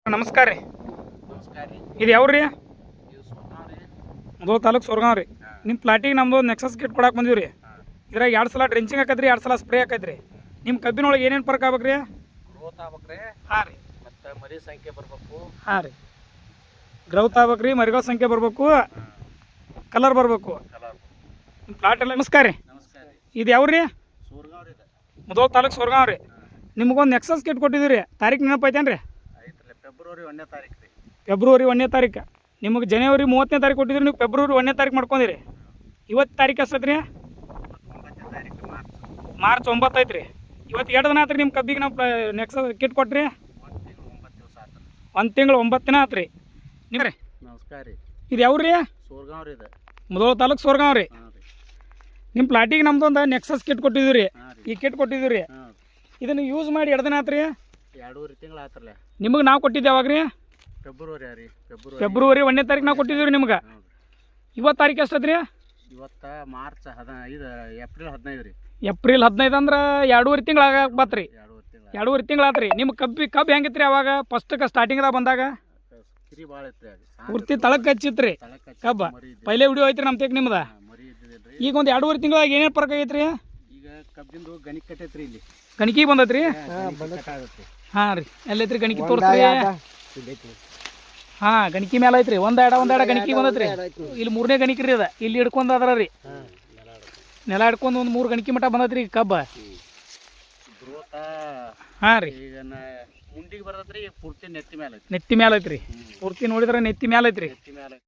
ನಮಸ್ಕಾರ ರೀ. ನಮಸ್ಕಾರ ರೀ. ಇದು ಯಾವ್ರಿ? ಇದು ಸೋಮನಾಳ್ ರೀ. ಮುಧೋಳ ತಾಲೂಕು ಸೊರಗಾಂವ್ ರೀ. ನಿಮ್ಮ ಪ್ಲಾಟಿಗೆ ನಮ್ದು ನೆಕ್ಸಸ್ ಕಿಟ್ ಕೊಡಕ್ಕೆ ಬಂದೀವಿ ರೀ. ಇದ್ರಾಗ 2 ಸಲ ಡ್ರೆಂಚಿಂಗ್ ಆಕೈತ್ರಿ, 2 ಸಲ ಸ್ಪ್ರೇ ಆಕೈತ್ರಿ. ನಿಮ್ಮ ಕಬ್ಬಿನೊಳಗೆ ಏನೇನು ಫರ್ಕ್ ಆಗ್ಬೇಕ್ರಿ? ಗ್ರೋತ್ ಆಗ್ಬೇಕ್ರಿ. ಹಾಂ ರೀ. ಮತ್ತು ಮರಿ ಸಂಖ್ಯೆ ಬರ್ಬೇಕು. ಹಾಂ ರೀ. ಗ್ರೌತ್ ಆಗ್ಬೇಕ್ರಿ, ಮರಿಗಳ ಸಂಖ್ಯೆ ಬರ್ಬೇಕು, ಕಲರ್ ಬರ್ಬೇಕು. ಕಲರ್. ನಿಮ್ಮ ಪ್ಲಾಟ್ ಎಲ್ಲ ನಮಸ್ಕಾರ ರೀ. ನಮಸ್ಕಾರ ರೀ. ಇದು ಯಾವ್ರಿ? ಸೋರ್ಗಾಂವ್ ರೀ. ಮುಧೋಳ ತಾಲೂಕು ಸೊರಗಾಂವ್ ರೀ. ನಿಮ್ಗೊಂದು ನೆಕ್ಸಸ್ ಕಿಟ್ ಕೊಟ್ಟಿದ್ದೀವಿ ರೀ. ತಾರೀಕು ನೆನಪೈತೇನು ರೀ? ಐತ್ರಿ. ಫೆಬ್ರವರಿ 1ನೇ ತಾರೀಕು ರೀ. ಫೆಬ್ರವರಿ 1ನೇ ತಾರೀಕು. ನಿಮಗೆ ಜನವರಿ 30ನೇ ತಾರೀಕು ಕೊಟ್ಟಿದ್ರಿ, ನೀವು ಫೆಬ್ರವರಿ 1ನೇ ತಾರೀಕು ಮಾಡ್ಕೊಂಡಿರಿ. ಇವತ್ತು ತಾರೀಕು ಎಷ್ಟೈತೆ ರೀ? 9ನೇ ತಾರೀಕು ಮಾರ್ಚ್ 9 ಐತೆ ರೀ. ಇವತ್ತು ಎರಡು ದಿನ ಆತ್ರಿ ನಿಮ್ಮ ಕಬ್ಬಿಗೆ ನಾವು ನೆಕ್ಸಸ್ ಕಿಟ್ ಕೊಟ್ರಿ. 1 ತಿಂಗಳು 9 ದಿವಸ ಆತು. 1 ತಿಂಗಳು 9 ದಿನ ಆತ್ರಿ. ನೀವು ರೀ? ನಮಸ್ಕಾರ ರೀ. ಇದು ಯಾವ್ರಿ? ಸೋರ್ಗಾಂವ್ ರೀ. ಇದು ಮುಧೋಳ ತಾಲೂಕು ಸೊರಗಾಂವ್ ರೀ. ಹಾಂ ರೀ. ನಿಮ್ಮ ಪ್ಲಾಟಿಗೆ ನಮ್ದೊಂದು ನೆಕ್ಸಸ್ ಕಿಟ್ ಕೊಟ್ಟಿದ್ದೀವಿ ರೀ. ಹಾಂ ರೀ. ಈ ಕಿಟ್ ಕೊಟ್ಟಿದ್ದೀವಿ ರೀ. ಹಾಂ. ಇದನ್ನು ಯೂಸ್ ಮಾಡಿ ಎರಡು ದಿನ ಆತ್ರಿ. 2.5 ತಿಂಗಳು ಆತ್ರಲ್ಲ. ನಿಮಗೆ ನಾವು ಕೊಟ್ಟಿದ್ದೆ ಯಾವಾಗ ರೀ? ಫೆಬ್ರವರಿ ರೀ. ಫೆಬ್ರವರಿ 1ನೇ ತಾರೀಕು ನಾವು ಕೊಟ್ಟಿದ್ದೀವಿ ರೀ ನಿಮ್ಗೆ. ಹ್ಞೂ ರೀ. ಇವತ್ತು ತಾರೀಕು ಎಷ್ಟೈತೆ ರೀ? ಇವತ್ತು ಮಾರ್ಚ್ 15 ಏಪ್ರಿಲ್ 15 ರೀ. ಏಪ್ರಿಲ್ 15 ಅಂದ್ರೆ 2.5 ತಿಂಗಳು ಆಗಕ್ಕೆ ಬತ್ರಿ. 2.5 ತಿಂಗಳು. 2.5 ತಿಂಗಳು ಆತ್ರಿ. ನಿಮ್ಮ ಕಬ್ಬು ಹೆಂಗಿತ್ರಿ ಅವಾಗ ಫಸ್ಟ್ಗೆ ಸ್ಟಾರ್ಟಿಂಗ್ದಾಗ ಬಂದಾಗ? ಕಿರಿ ಭಾಳ ಐತ್ರಿ. ಅದು ಪೂರ್ತಿ ತಳಕ್ಕೆ ಹಚ್ಚಿತ್ರಿ ಕಬ್ಬ. ಪೈಲೆ ವಿಡಿಯೋ ಐತ್ರಿ ನಮ್ಮ ತೆಗ್ ನಿಮ್ದು. ಮರಿ ಇದ್ದಿದ್ರಿ. ಈಗ ಒಂದು 2.5 ತಿಂಗಳಾಗ ಏನೇನು ಫರ್ಕ್ ಆಗೈತ್ರಿ? ಈಗ ಕಬ್ಬಿಂದು ಗಣಿಕ್ ಕಟ್ಟೈತ್ರಿ. ಇಲ್ಲಿ ಗಣಿಕೆ ಬಂದೈತ್ರಿ. ಕಟ್ಟಾಗತ್ತೆ. ಹಾಂ ರೀ. ಎಲ್ಲೈತ್ರಿ ಗಣಿಕೆ ತೋರಿಸ್ರಿ. ಹಾಂ, ಗಣಿಕೆ ಮೇಲೆ ಐತ್ರಿ. ಒಂದು ಎಡ ಗಣಿಕೆ ಬಂದೈತ್ರಿ. ಇಲ್ಲಿ 3ನೇ ಗಣಿಕೆ ರೀ. ಅದ ಇಲ್ಲಿ ಹಿಡ್ಕೊಂಡು ಅದ್ರ ರೀ. ನೆಲ ಹಿಡ್ಕೊಂಡು ಒಂದು 3 ಗಣಿಕೆ ಮಟ್ಟ ಬಂದೈತ್ರಿ ಕಬ್ಬ. ಗ್ರೋತ ಹಾಂ ರೀ. ಈಗ ಮುಂಡಿಗೆ ಬರ್ತೈತ್ರಿ. ಪೂರ್ತಿ ನೆತ್ತಿ ಮೇಲೆ ಐತಿ. ನೆತ್ತಿ ಮೇಲೆ ಐತ್ರಿ. ಪೂರ್ತಿ ನೋಡಿದ್ರೆ ನೆತ್ತಿ ಮೇಲೆ ಐತ್ರಿ. ನೆತ್ತಿ ಮೇಲೆ